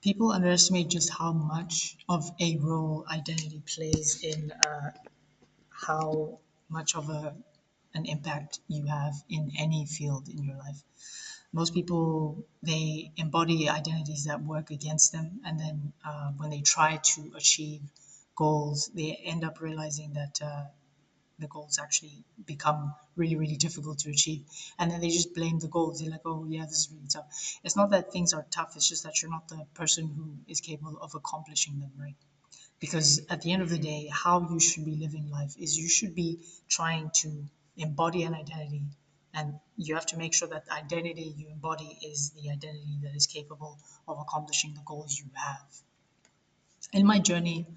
People underestimate just how much of a role identity plays in how much of an impact you have in any field in your life. Most people, they embody identities that work against them, and then when they try to achieve goals, they end up realizing that the goals actually become really, really difficult to achieve. And then they just blame the goals. They're like, oh, yeah, this is really tough. It's not that things are tough, it's just that you're not the person who is capable of accomplishing them, right? Because at the end of the day, how you should be living life is you should be trying to embody an identity, and you have to make sure that the identity you embody is the identity that is capable of accomplishing the goals you have. In my journey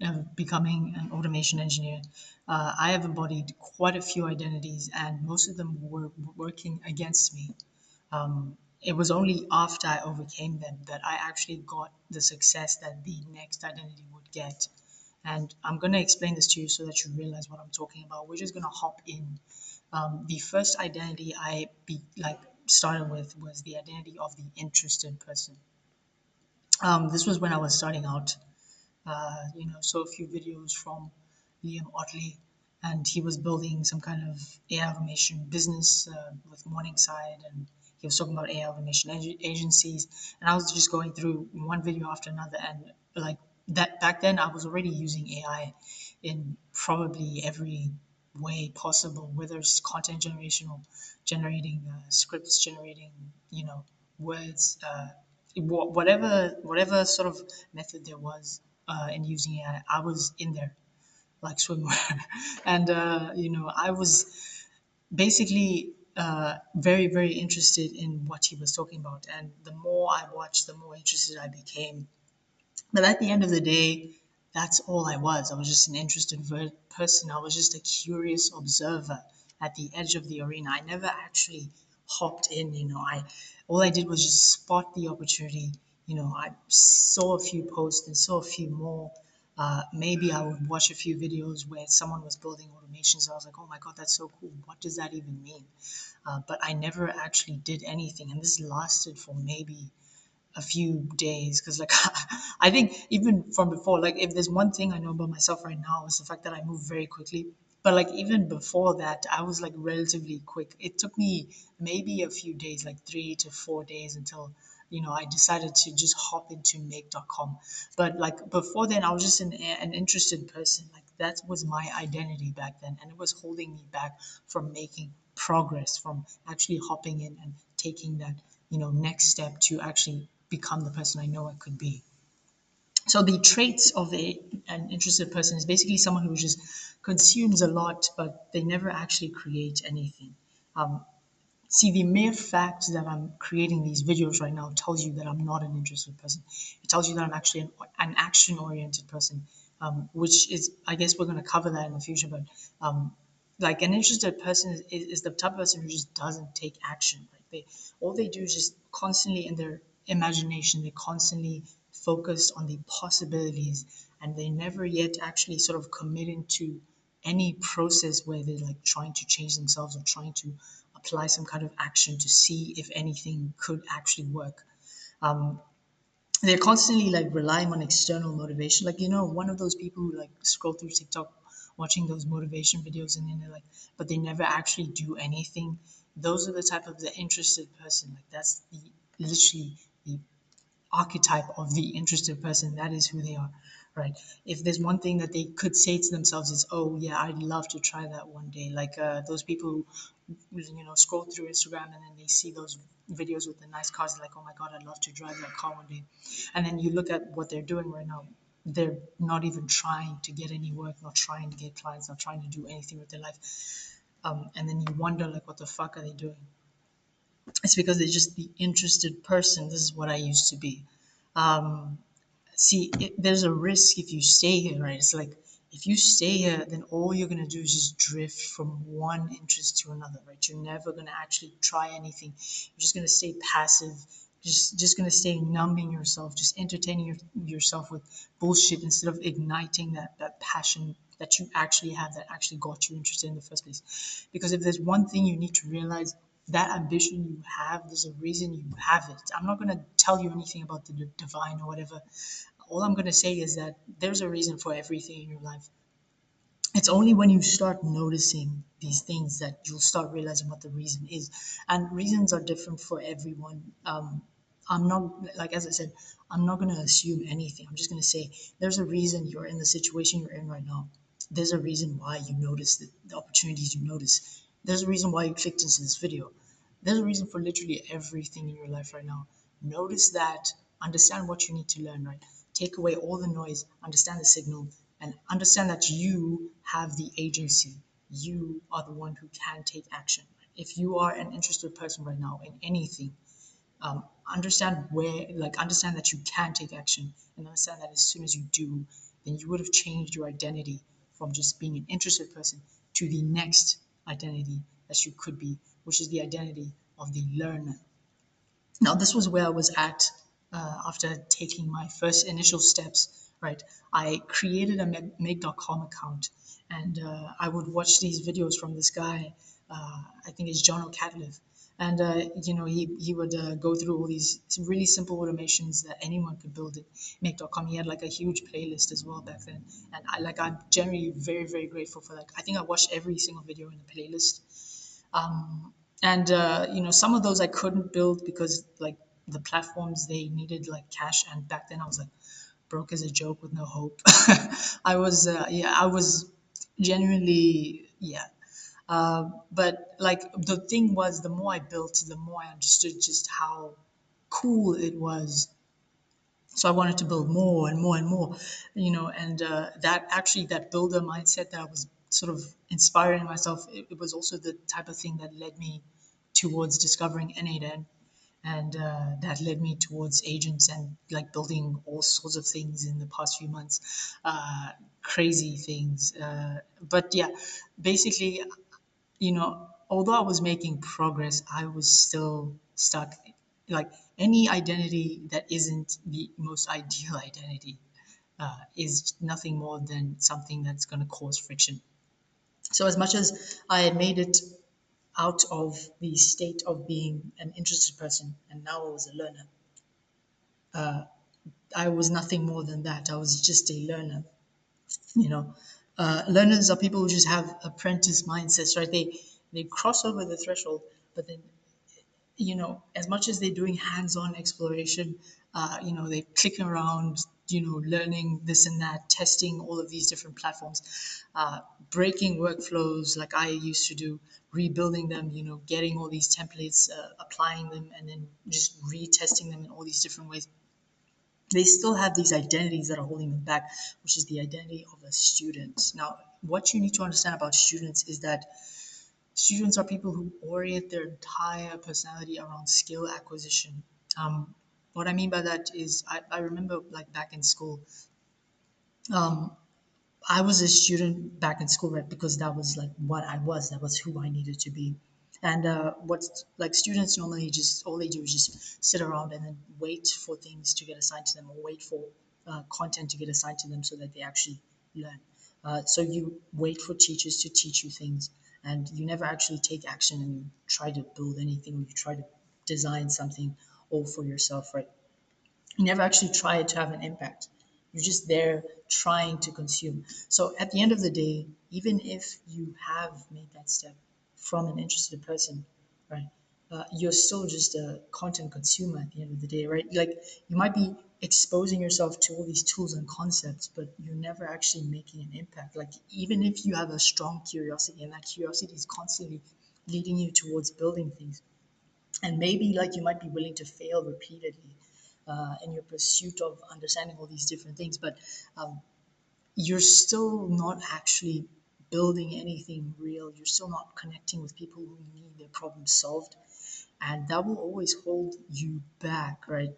of becoming an automation engineer, I have embodied quite a few identities, and most of them were working against me. It was only after I overcame them that I actually got the success that the next identity would get. And I'm going to explain this to you so that you realize what I'm talking about. We're just going to hop in. The first identity started with was the identity of the interested person. This was when I was starting out. Saw a few videos from Liam Otley, and he was building some kind of AI automation business with Morningside, and he was talking about AI automation agencies, and I was just going through one video after another, and like that back then I was already using AI in probably every way possible, whether it's content generation or generating scripts, generating words, whatever sort of method there was in using AI, I was in there like swimwear, and I was basically very very interested in what he was talking about, and the more I watched, the more interested I became. But at the end of the day, that's all I was. I was just an interested person. I was just a curious observer at the edge of the arena. I never actually hopped in. I all I did was just spot the opportunity. I saw a few posts and saw a few more. Maybe I would watch a few videos where someone was building automations. I was like, oh my God, that's so cool. What does that even mean? But I never actually did anything. And this lasted for maybe a few days, because like I think even from before, like if there's one thing I know about myself right now, is the fact that I move very quickly. But like even before that, I was like relatively quick. It took me maybe a few days, like 3 to 4 days, until I decided to just hop into make.com. But like before then, I was just an interested person. Like that was my identity back then, and it was holding me back from making progress, from actually hopping in and taking that next step to actually become the person I know I could be. So the traits of an interested person is basically someone who just consumes a lot, but they never actually create anything. Um, See, the mere fact that I'm creating these videos right now tells you that I'm not an interested person. It tells you that I'm actually an action-oriented person, which is, I guess we're going to cover that in the future, but like an interested person is the type of person who just doesn't take action. Right? All they do is just constantly in their imagination, they constantly focus on the possibilities, and they never yet actually sort of commit into any process where they're like trying to change themselves or trying to apply some kind of action to see if anything could actually work. Um, they're constantly like relying on external motivation. Like, one of those people who like scroll through TikTok watching those motivation videos, and then they're like, but they never actually do anything. Those are the type of the interested person. Like that's the literally the archetype of the interested person. That is who they are, right? If there's one thing that they could say to themselves, is, oh yeah, I'd love to try that one day. Like those people who scroll through Instagram, and then they see those videos with the nice cars. They're like, oh my God, I'd love to drive that car one day. And then you look at what they're doing right now. They're not even trying to get any work, not trying to get clients, not trying to do anything with their life. And then you wonder, like, what the fuck are they doing? It's because they're just the interested person. This is what I used to be. Um, there's a risk if you stay here, right? It's like if you stay here, then all you're gonna do is just drift from one interest to another, right? You're never gonna actually try anything. You're just gonna stay passive. Just gonna stay numbing yourself, just entertaining yourself with bullshit instead of igniting that passion that you actually have, that actually got you interested in the first place. Because if there's one thing you need to realize that ambition you have, there's a reason you have it. I'm not going to tell you anything about the divine or whatever. All I'm going to say is that there's a reason for everything in your life. It's only when you start noticing these things that you'll start realizing what the reason is. And reasons are different for everyone. I'm not, like, as I said, I'm not going to assume anything. I'm just going to say there's a reason you're in the situation you're in right now. There's a reason why you notice the opportunities you notice. There's a reason why you clicked into this video. There's a reason for literally everything in your life right now. Notice that, understand what you need to learn, right? Take away all the noise, understand the signal, and understand that you have the agency. You are the one who can take action. If you are an interested person right now in anything, understand understand that you can take action, and understand that as soon as you do, then you would have changed your identity from just being an interested person to the next identity that you could be, which is the identity of the learner. Now, this was where I was at after taking my first initial steps, right? I created a make.com account, and I would watch these videos from this guy, I think it's John O'Cadliff. And, he would go through all these really simple automations that anyone could build in make.com. He had like a huge playlist as well back then. And I'm generally very, very grateful for that. I think I watched every single video in the playlist. And some of those I couldn't build because like the platforms they needed like cash, and back then I was like broke as a joke with no hope. I was genuinely, yeah. But like the thing was, the more I built, the more I understood just how cool it was. So I wanted to build more and more and more, and that builder mindset that I was sort of inspiring myself, it was also the type of thing that led me towards discovering N8N, and that led me towards agents and like building all sorts of things in the past few months, crazy things. But yeah, basically, although I was making progress, I was still stuck. Like any identity that isn't the most ideal identity is nothing more than something that's going to cause friction. So, as much as I made it out of the state of being an interested person and now I was a learner, I was nothing more than that. I was just a learner. you know Learners are people who just have apprentice mindsets, right? They cross over the threshold, but then, as much as they're doing hands-on exploration, they're clicking around, learning this and that, testing all of these different platforms, breaking workflows like I used to do, rebuilding them, getting all these templates, applying them, and then just retesting them in all these different ways. They still have these identities that are holding them back, which is the identity of a student. Now, what you need to understand about students is that students are people who orient their entire personality around skill acquisition. What I mean by that is, I remember like back in school, I was a student back in school, right? Because that was like what I was. That was who I needed to be. And what's like students normally just all they do is just sit around and then wait for things to get assigned to them, or wait for content to get assigned to them so that they actually learn. So you wait for teachers to teach you things, and you never actually take action and you try to build anything, or you try to design something all for yourself, right? You never actually try to have an impact. You're just there trying to consume. So at the end of the day, even if you have made that step from an interested person, right, you're still just a content consumer at the end of the day, right? Like you might be exposing yourself to all these tools and concepts, but you're never actually making an impact. Like even if you have a strong curiosity, and that curiosity is constantly leading you towards building things, and maybe like you might be willing to fail repeatedly in your pursuit of understanding all these different things, but you're still not actually building anything real. You're still not connecting with people who need their problems solved, and that will always hold you back, right?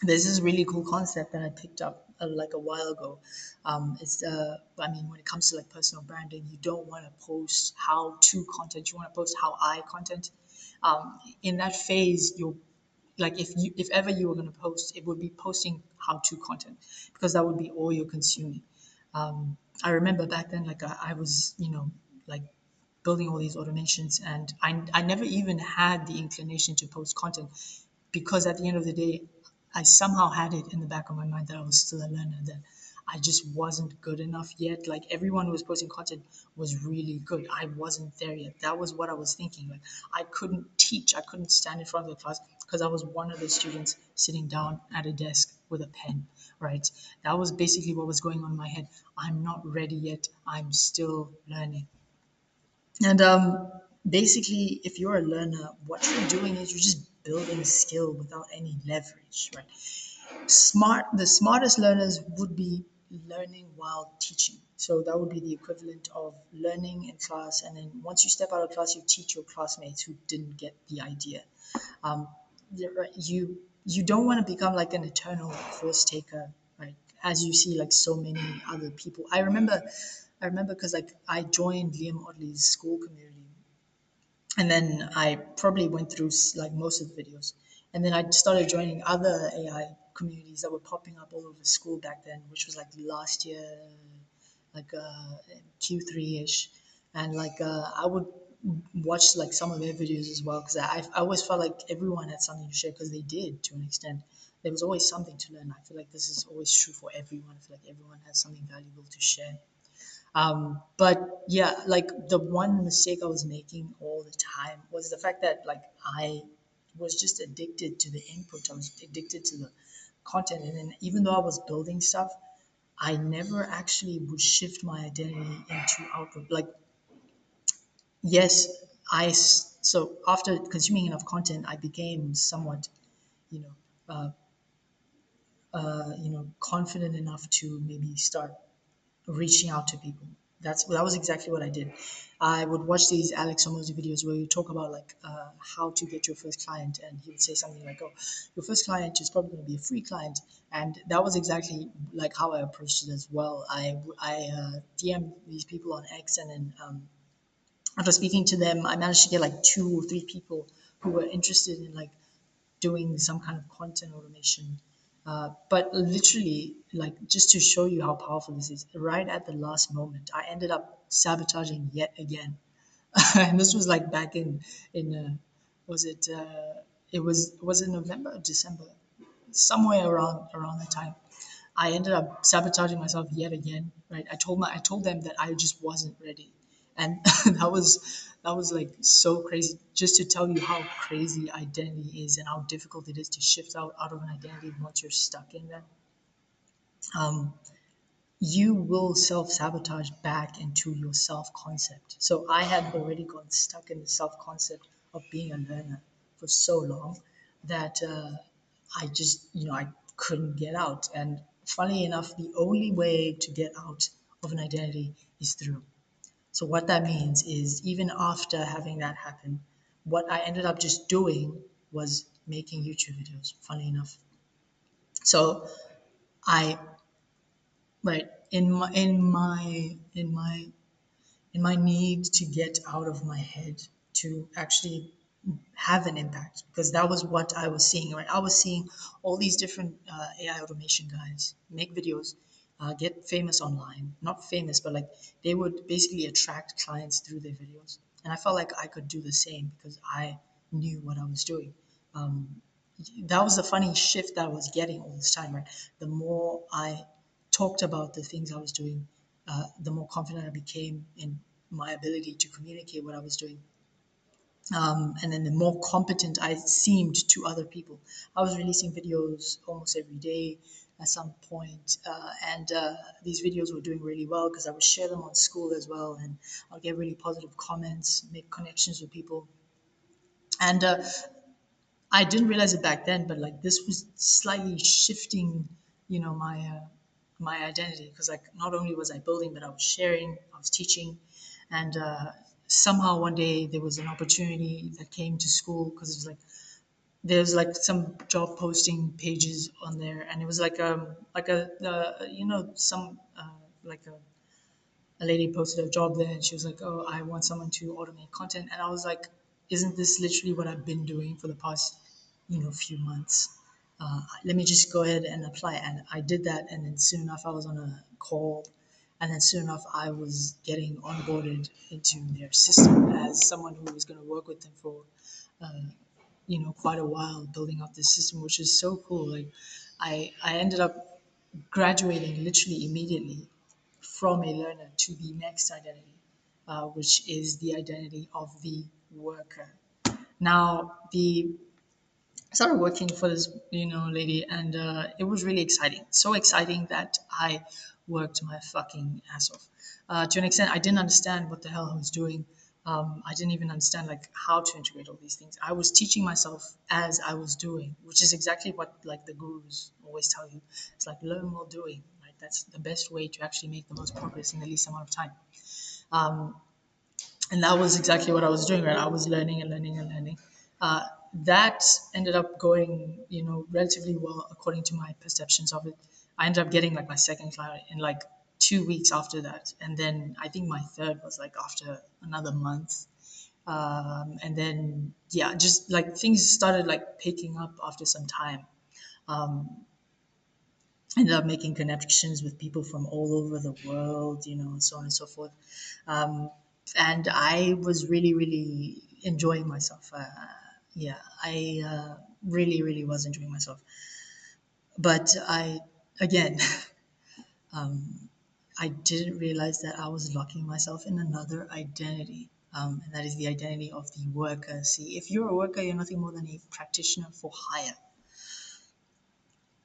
There's this really cool concept that I picked up like a while ago. I mean, when it comes to like personal branding, you don't want to post how to content. You want to post how I content. In that phase, you're like if ever you were going to post, it would be posting how to content, because that would be all you're consuming. I remember back then, like I was, like building all these automations, and I never even had the inclination to post content, because at the end of the day, I somehow had it in the back of my mind that I was still a learner, that I just wasn't good enough yet. Like everyone who was posting content was really good. I wasn't there yet. That was what I was thinking. Like I couldn't teach, I couldn't stand in front of the class because I was one of the students sitting down at a desk with a pen, right? That was basically what was going on in my head. I'm not ready yet. I'm still learning. And basically, if you're a learner, what you're doing is you're just building skill without any leverage, right? The smartest learners would be learning while teaching. So that would be the equivalent of learning in class, and then once you step out of class, you teach your classmates who didn't get the idea. Um, you don't want to become like an eternal course taker, right? As you see, like so many other people. I remember because like I joined Liam Audley's school community, and then I probably went through like most of the videos, and then I started joining other AI communities that were popping up all over school back then, which was like last year, like Q3 ish, and like I would watch like some of their videos as well because I always felt like everyone had something to share because they did to an extent. There was always something to learn. I feel like this is always true for everyone. I feel like everyone has something valuable to share. But yeah, like the one mistake I was making all the time was the fact that like I was just addicted to the input. I was addicted to the content. And then even though I was building stuff, I never actually would shift my identity into output. Like, yes, so after consuming enough content, I became somewhat, you know, confident enough to maybe start reaching out to people. That was exactly what I did. I would watch these Alex Hormozy videos where you talk about like how to get your first client, and he would say something like, "Oh, your first client is probably going to be a free client," and that was exactly like how I approached it as well. I DM these people on X, and then after speaking to them, I managed to get like 2 or 3 people who were interested in like doing some kind of content automation. But literally, like just to show you how powerful this is, right at the last moment, I ended up sabotaging yet again. And this was like back in was it November or December, somewhere around that time. I ended up sabotaging myself yet again. Right, I told them that I just wasn't ready, and that was like so crazy. Just to tell you how crazy identity is and how difficult it is to shift out of an identity once you're stuck in that. Um, you will self sabotage back into your self concept. So I had already gotten stuck in the self concept of being a learner for so long that I just, I couldn't get out. And funny enough, the only way to get out of an identity is through. So what that means is even after having that happen, what I ended up just doing was making YouTube videos, funny enough. So I right in my need to get out of my head to actually have an impact, because that was what I was seeing. Right, I was seeing all these different AI automation guys make videos, get famous online. Not famous, but like they would basically attract clients through their videos, and I felt like I could do the same because I knew what I was doing. Um, that was the funny shift that I was getting all this time. Right, the more I talked about the things I was doing, the more confident I became in my ability to communicate what I was doing. And then the more competent I seemed to other people. I was releasing videos almost every day at some point, and these videos were doing really well because I would share them on school as well, and I'll get really positive comments, make connections with people. And I didn't realize it back then, but like this was slightly shifting, my identity, because like not only was I building, but I was sharing, I was teaching, and somehow one day there was an opportunity that came to school because it was like there's like some job posting pages on there, and it was like a some like a lady posted a job there, and she was like, "Oh, I want someone to automate content," and I was like, "Isn't this literally what I've been doing for the past, few months? Let me just go ahead and apply." And I did that, and then soon enough, I was on a call, And then soon enough, I was getting onboarded into their system as someone who was going to work with them for, quite a while, building up this system, which is so cool. Like, I ended up graduating literally immediately from a learner to the next identity, which is the identity of the worker. Now, the I started working for this, lady, and it was really exciting. So exciting that I worked my fucking ass off. To an extent, I didn't understand what the hell I was doing. I didn't even understand like how to integrate all these things. I was teaching myself as I was doing, which is exactly what like the gurus always tell you. It's like learn while doing, right? That's the best way to actually make the most progress in the least amount of time. Um, and that was exactly what I was doing. Right, I was learning and learning and learning. Uh, that ended up going, relatively well according to my perceptions of it. I ended up getting like my second client in like 2 weeks after that, and then I think my third was like after another month. And then yeah, just like things started like picking up after some time. Um, Ended up making connections with people from all over the world, and so on and so forth. Um, and I was really, really enjoying myself. Yeah, I really, really was enjoying myself. But again, um, I didn't realize that I was locking myself in another identity. And that is the identity of the worker. See, if you're a worker, you're nothing more than a practitioner for hire,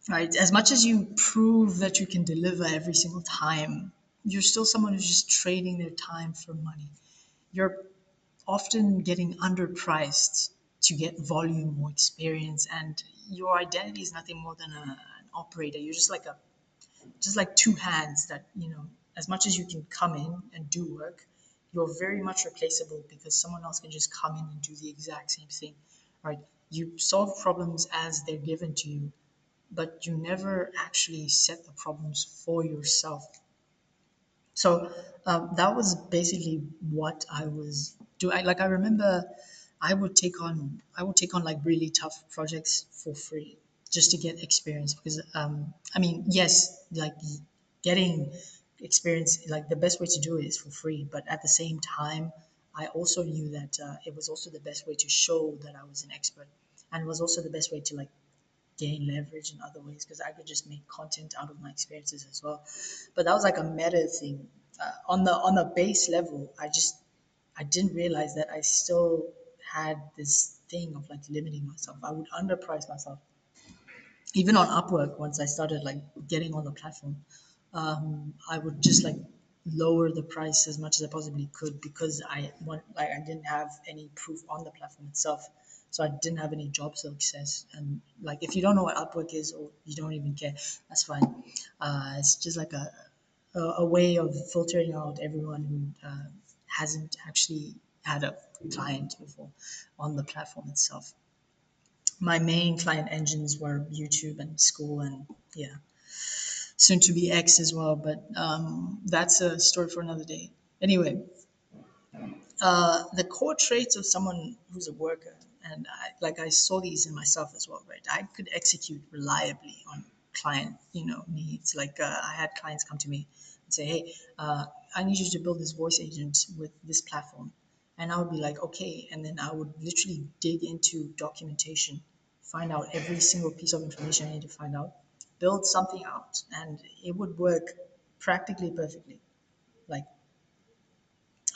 right? As much as you prove that you can deliver every single time, you're still someone who's just trading their time for money. You're often getting underpriced to get volume or experience, and your identity is nothing more than an operator. You're just like two hands that, as much as you can come in and do work, you're very much replaceable because someone else can just come in and do the exact same thing, right? You solve problems as they're given to you, but you never actually set the problems for yourself. So that was basically what I was doing. Like I remember, I would take on like really tough projects for free just to get experience because I mean, yes, like getting experience, like the best way to do it is for free, but at the same time, I also knew that it was also the best way to show that I was an expert, and it was also the best way to like gain leverage in other ways because I could just make content out of my experiences as well. But that was like a meta thing. On the base level, I didn't realize that I still had this thing of like limiting myself. I would underprice myself even on Upwork. Once I started like getting on the platform, I would just like lower the price as much as I possibly could because I didn't have any proof on the platform itself, so I didn't have any job success. And like if you don't know what Upwork is or you don't even care, that's fine. It's just like a way of filtering out everyone who hasn't actually had a client before on the platform itself. My main client engines were YouTube and school and yeah, soon to be X as well. But that's a story for another day. Anyway, the core traits of someone who's a worker, and I saw these in myself as well, right? I could execute reliably on client, needs. Like I had clients come to me and say, "Hey, I need you to build this voice agent with this platform," and I would be like, "Okay," and then I would literally dig into documentation, find out every single piece of information I need to find out, build something out, and it would work practically perfectly. Like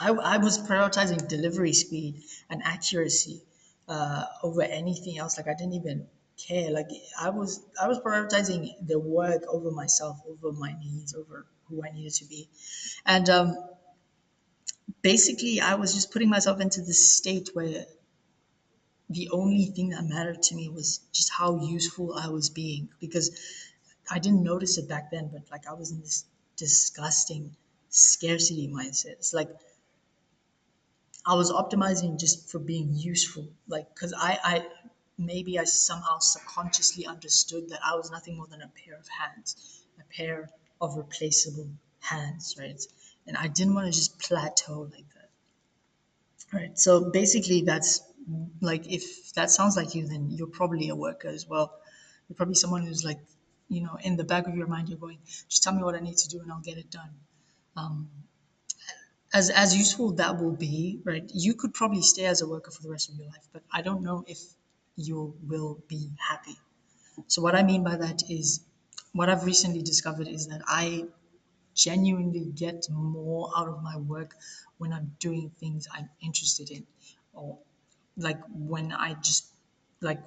I was prioritizing delivery speed and accuracy over anything else. Like I didn't even care. Like I was prioritizing the work over myself, over my needs, over who I needed to be, and basically I was just putting myself into this state where the only thing that mattered to me was just how useful I was being because I didn't notice it back then, but like I was in this disgusting scarcity mindset. It's like I was optimizing just for being useful, like because maybe I somehow subconsciously understood that I was nothing more than a pair of hands, a pair of replaceable hands, right? And I didn't want to just plateau like that, right? So basically, that's like if that sounds like you, then you're probably a worker as well. You're probably someone who's like, in the back of your mind, you're going, just tell me what I need to do and I'll get it done. As useful that will be, right? You could probably stay as a worker for the rest of your life, but I don't know if you will be happy. So what I mean by that is, what I've recently discovered is that I genuinely get more out of my work when I'm doing things I'm interested in, or like when I just like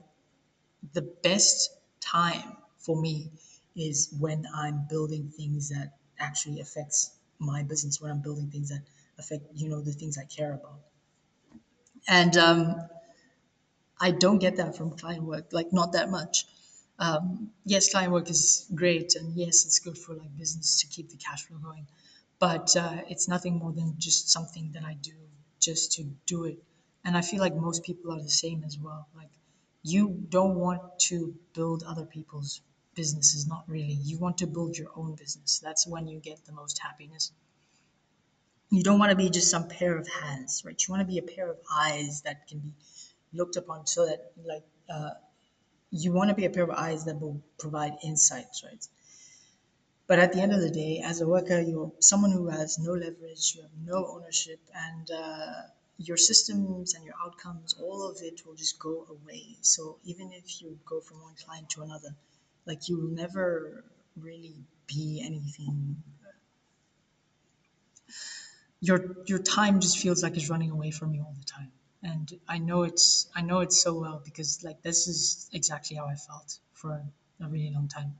the best time for me is when I'm building things that actually affects my business, when I'm building things that affect, the things I care about. And I don't get that from client work, like not that much. Yes, client work is great, and yes, it's good for like business to keep the cash flow going, but it's nothing more than just something that I do just to do it. And I feel like most people are the same as well. Like you don't want to build other people's businesses, not really. You want to build your own business. That's when you get the most happiness. You don't want to be just some pair of hands, right? You want to be a pair of eyes that can be looked upon, so that like you want to be a pair of eyes that will provide insights, right? But at the end of the day, as a worker, you're someone who has no leverage, you have no ownership, and your systems and your outcomes, all of it will just go away. So even if you go from one client to another, like you will never really be anything. Your time just feels like it's running away from you all the time. And I know it's so well, because like this is exactly how I felt for a really long time.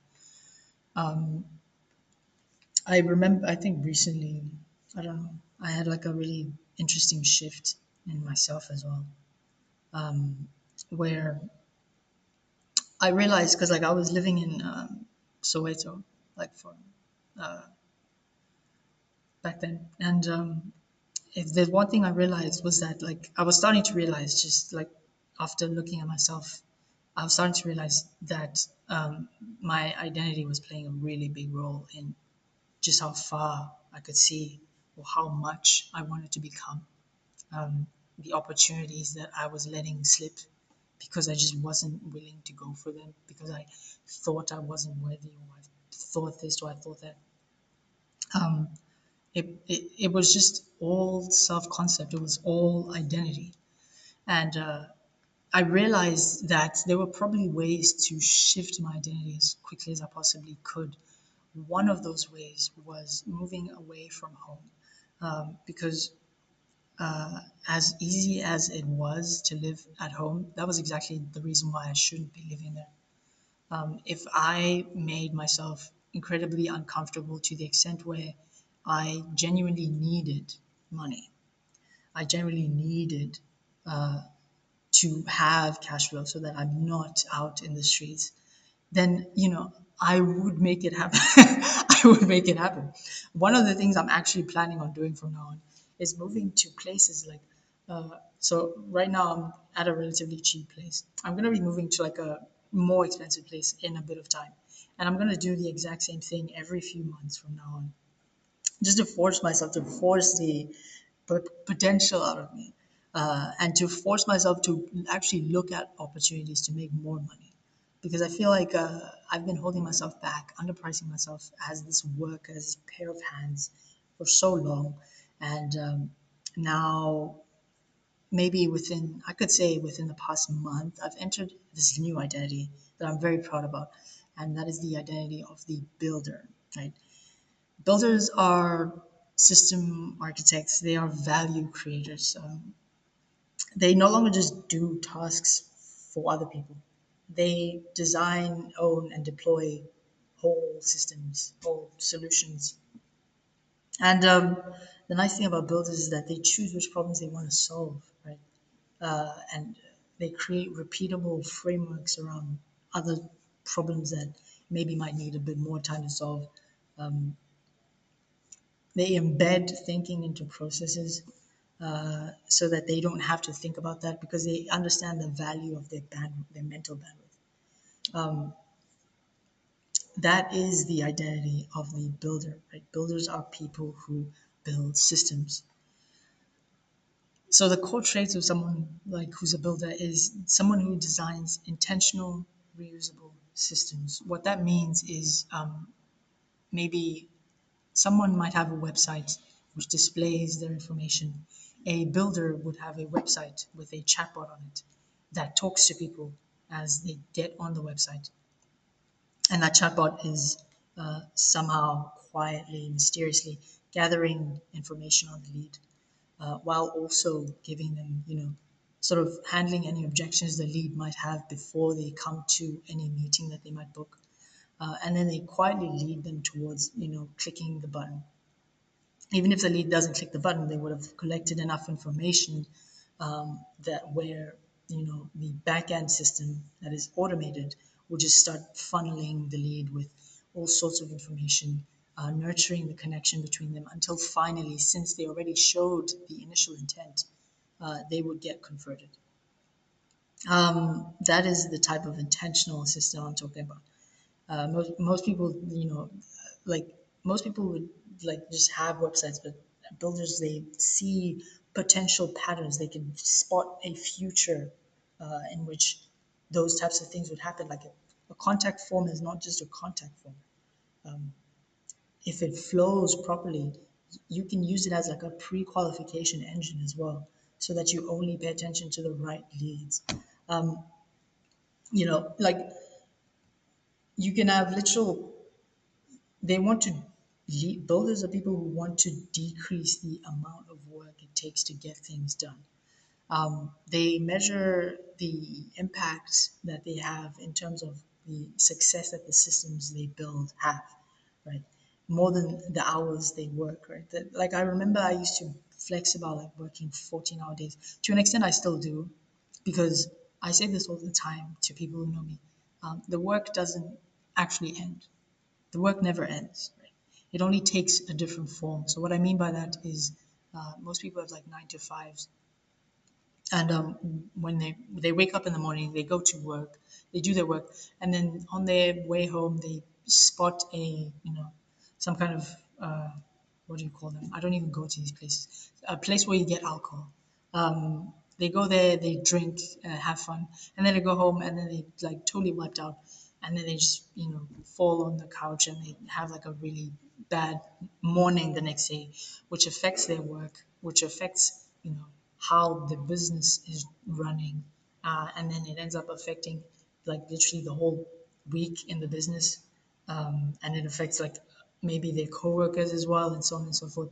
I remember, I think recently, I don't know, I had like a really interesting shift in myself as well, where I realized, because like I was living in Soweto, like for back then, and if there's one thing I realized was that like I was starting to realize, just like after looking at myself, I was starting to realize that my identity was playing a really big role in just how far I could see, or how much I wanted to become, the opportunities that I was letting slip because I just wasn't willing to go for them, because I thought I wasn't worthy, or I thought this, or I thought that. Um, it was just all self concept, it was all identity. And I realized that there were probably ways to shift my identity as quickly as I possibly could. One of those ways was moving away from home, because as easy as it was to live at home, that was exactly the reason why I shouldn't be living there. If I made myself incredibly uncomfortable to the extent where I genuinely needed money, I genuinely needed to have cash flow so that I'm not out in the streets, then I would make it happen. I would make it happen. One of the things I'm actually planning on doing from now on is moving to places like. So right now I'm at a relatively cheap place. I'm gonna be moving to like a more expensive place in a bit of time, and I'm gonna do the exact same thing every few months from now on, just to force myself, to force the potential out of me, and to force myself to actually look at opportunities to make more money. Because I feel like I've been holding myself back, underpricing myself as this work, as this pair of hands for so long. And now, maybe within, I could say within the past month, I've entered this new identity that I'm very proud about. And that is the identity of the builder, right? Builders are system architects, they are value creators. They no longer just do tasks for other people, they design, own, and deploy whole systems, whole solutions. And the nice thing about builders is that they choose which problems they want to solve, right? And they create repeatable frameworks around other problems that maybe might need a bit more time to solve. They embed thinking into processes, so that they don't have to think about that, because they understand the value of their their mental bandwidth. That is the identity of the builder, right? Builders are people who build systems. So the core traits of someone like who's a builder is someone who designs intentional, reusable systems. What that means is maybe Someone might have a website which displays their information. A builder would have a website with a chatbot on it that talks to people as they get on the website. And that chatbot is somehow quietly, mysteriously gathering information on the lead, while also giving them, sort of handling any objections the lead might have before they come to any meeting that they might book. And then they quietly lead them towards, clicking the button. Even if the lead doesn't click the button, they would have collected enough information that where the back end system that is automated will just start funneling the lead with all sorts of information, nurturing the connection between them until finally, since they already showed the initial intent, they would get converted. That is the type of intentional system I'm talking about. Most people, like most people would like just have websites, but builders, they see potential patterns. They can spot a future in which those types of things would happen. Like a contact form is not just a contact form. If it flows properly, you can use it as like a pre-qualification engine as well, so that you only pay attention to the right leads. Like you can have literal they want to builders are people who want to decrease the amount of work it takes to get things done. They measure the impact that they have in terms of the success that the systems they build have, right? More than the hours they work, right? Like I remember I used to flex about like working 14-hour days. To an extent, I still do, because I say this all the time to people who know me. The work doesn't actually end. The work never ends. Right? It only takes a different form. So what I mean by that is most people have like 9 to 5s, and when they wake up in the morning, they go to work, they do their work, and then on their way home, they spot some kind of what do you call them? I don't even go to these places. A place where you get alcohol. They go there, they drink, have fun, and then they go home, and then they like totally wiped out, and then they just fall on the couch and they have like a really bad morning the next day, which affects their work, which affects how the business is running, and then it ends up affecting like literally the whole week in the business, and it affects like maybe their coworkers as well, and so on and so forth.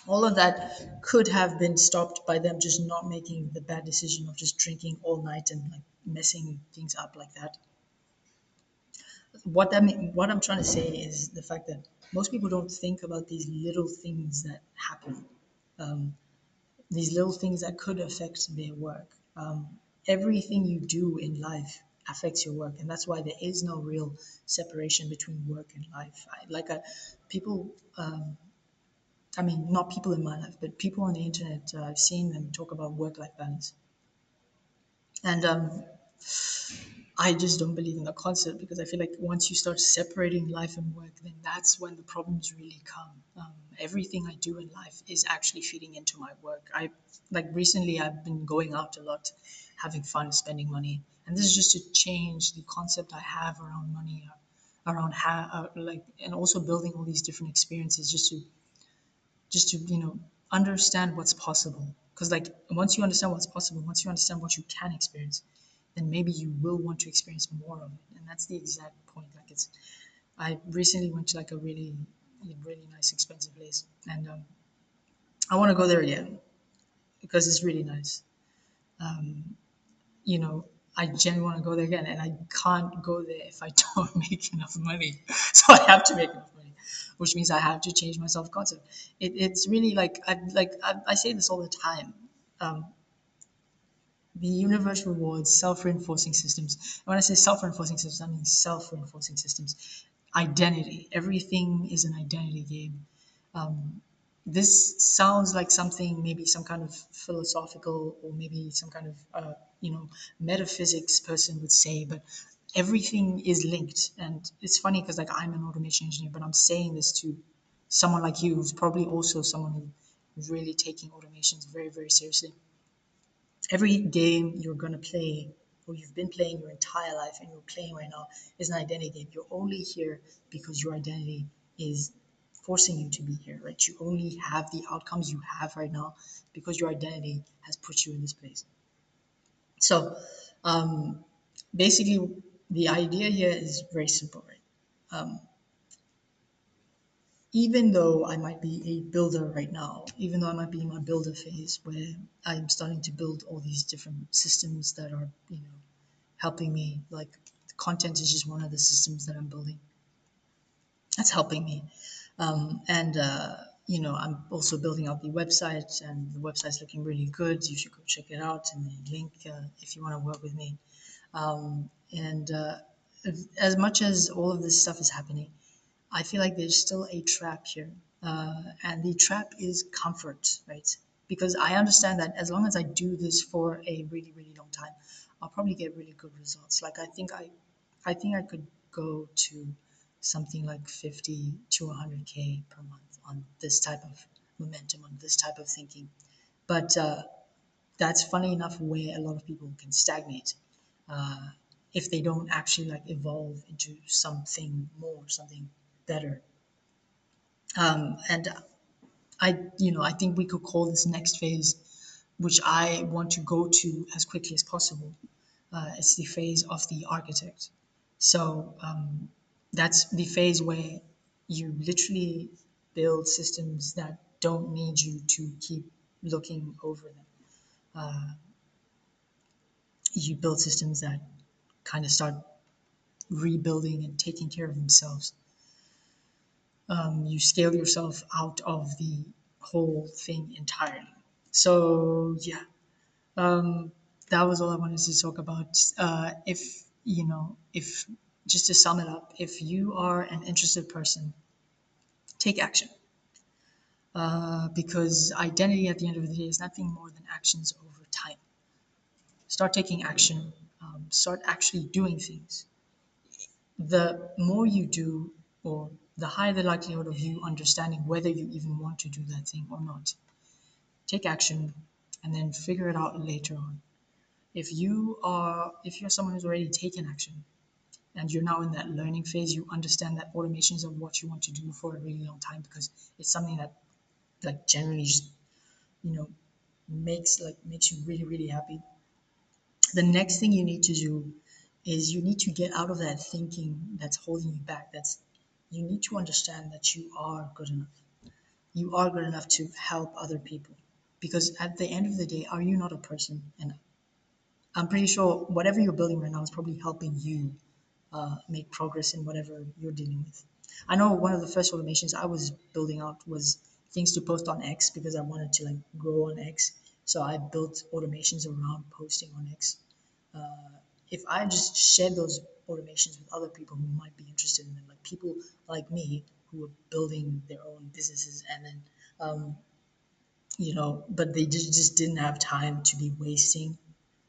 All of that could have been stopped by them just not making the bad decision of just drinking all night and like messing things up like that. What I'm trying to say is the fact that most people don't think about these little things that happen, these little things that could affect their work. Everything you do in life affects your work, and that's why there is no real separation between work and life. People, I mean, not people in my life, but people on the internet, I've seen them talk about work-life balance, and I just don't believe in the concept, because I feel like once you start separating life and work, then that's when the problems really come. Everything I do in life is actually feeding into my work. I like recently I've been going out a lot, having fun, spending money, and this is just to change the concept I have around money, around how like, and also building all these different experiences just to understand what's possible. Because like once you understand what's possible, once you understand what you can experience, then maybe you will want to experience more of it. And that's the exact point. Like I recently went to like a really nice expensive place, and I want to go there again because it's really nice. you know, I genuinely want to go there again, and I can't go there if I don't make enough money. So I have to make enough money, which means I have to change my self concept. It's really I say this all the time. Um, the universe rewards self-reinforcing systems. And when I say self-reinforcing systems, I mean self-reinforcing systems. Identity. Everything is an identity game. This sounds like something, maybe some kind of philosophical, or maybe some kind of metaphysics person would say, but everything is linked. And it's funny because like I'm an automation engineer, but I'm saying this to someone like you, who's probably also someone who's really taking automations very, very seriously. Every game you're going to play, or you've been playing your entire life and you're playing right now, is an identity game. You're only here because your identity is forcing you to be here, right? You only have the outcomes you have right now because your identity has put you in this place. So basically, the idea here is very simple, right? Even though I might be a builder right now, even though I might be in my builder phase where I'm starting to build all these different systems that are, helping me, like content is just one of the systems that I'm building. That's helping me. And, I'm also building out the website, and the website's looking really good. You should go check it out in the link if you want to work with me. And as much as all of this stuff is happening, I feel like there's still a trap here. And the trap is comfort, right? Because I understand that as long as I do this for a really, really long time, I'll probably get really good results. Like I think I could go to something like 50 to 100K per month on this type of momentum, on this type of thinking. But that's funny enough where a lot of people can stagnate if they don't actually like evolve into something more, something better. And I think we could call this next phase, which I want to go to as quickly as possible. It's the phase of the architect. So that's the phase where you literally build systems that don't need you to keep looking over them. You build systems that kind of start rebuilding and taking care of themselves. You scale yourself out of the whole thing entirely. So yeah, um, that was all I wanted to talk about. If just to sum it up, if you are an interested person, take action. Because identity at the end of the day is nothing more than actions over time. Start taking action. Start actually doing things. The more you do, or the higher the likelihood of you understanding whether you even want to do that thing or not. Take action and then figure it out later on. If you're someone who's already taken action and you're now in that learning phase, you understand that automations are what you want to do for a really long time because it's something that like generally just you know makes you really really happy. The next thing you need to do is you need to get out of that thinking that's holding you back. You need to understand that you are good enough. You are good enough to help other people. Because at the end of the day, are you not a person? And I'm pretty sure whatever you're building right now is probably helping you make progress in whatever you're dealing with. I know one of the first automations I was building out was things to post on X because I wanted to like grow on X. So I built automations around posting on X. If I just shared those automations with other people who might be interested in them, like people like me who are building their own businesses and then, but they just didn't have time to be wasting,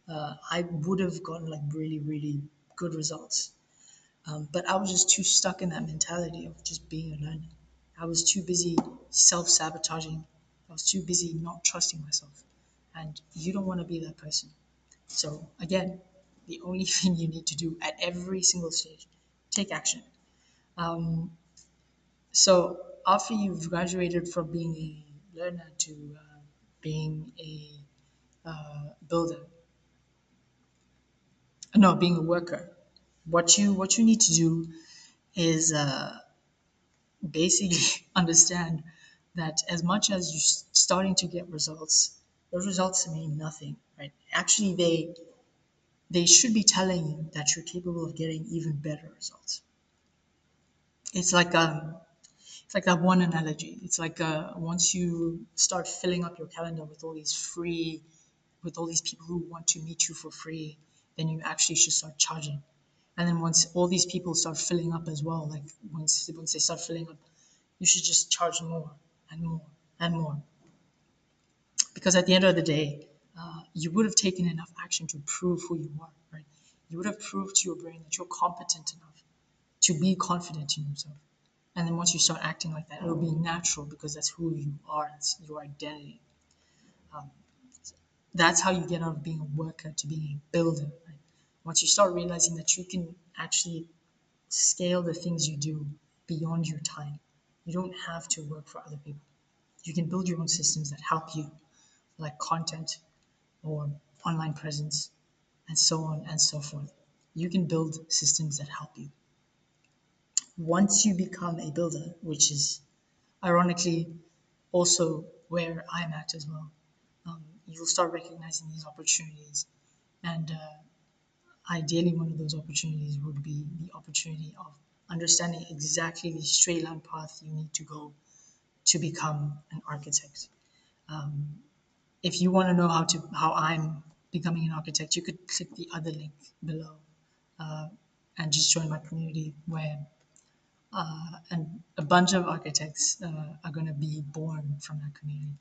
I would have gotten like really, really good results. But I was just too stuck in that mentality of just being a learner. I was too busy self-sabotaging. I was too busy not trusting myself. And you don't want to be that person. So again, the only thing you need to do at every single stage, take action. So after you've graduated from being a learner to being a builder, no, being a worker, what you need to do is basically understand that as much as you're starting to get results, those results mean nothing, right? Actually, they should be telling you that you're capable of getting even better results. It's like it's like that one analogy. It's like once you start filling up your calendar with all these people who want to meet you for free, then you actually should start charging. And then once all these people start filling up as well, like once they start filling up, you should just charge more and more and more. Because at the end of the day, you would have taken enough action to prove who you are, right? You would have proved to your brain that you're competent enough to be confident in yourself. And then once you start acting like that, it'll be natural because that's who you are. It's your identity. That's how you get out of being a worker to being a builder. Right? Once you start realizing that you can actually scale the things you do beyond your time, You don't have to work for other people. You can build your own systems that help you, like content or online presence, and so on and so forth. You can build systems that help you. Once you become a builder, which is ironically also where I'm at as well, you'll start recognizing these opportunities. And ideally, one of those opportunities would be the opportunity of understanding exactly the straight line path you need to go to become an architect. If you want to know how I'm becoming an architect, you could click the other link below and just join my community where and a bunch of architects are going to be born from that community.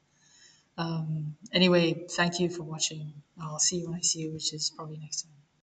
Anyway, thank you for watching. I'll see you when I see you, which is probably next time.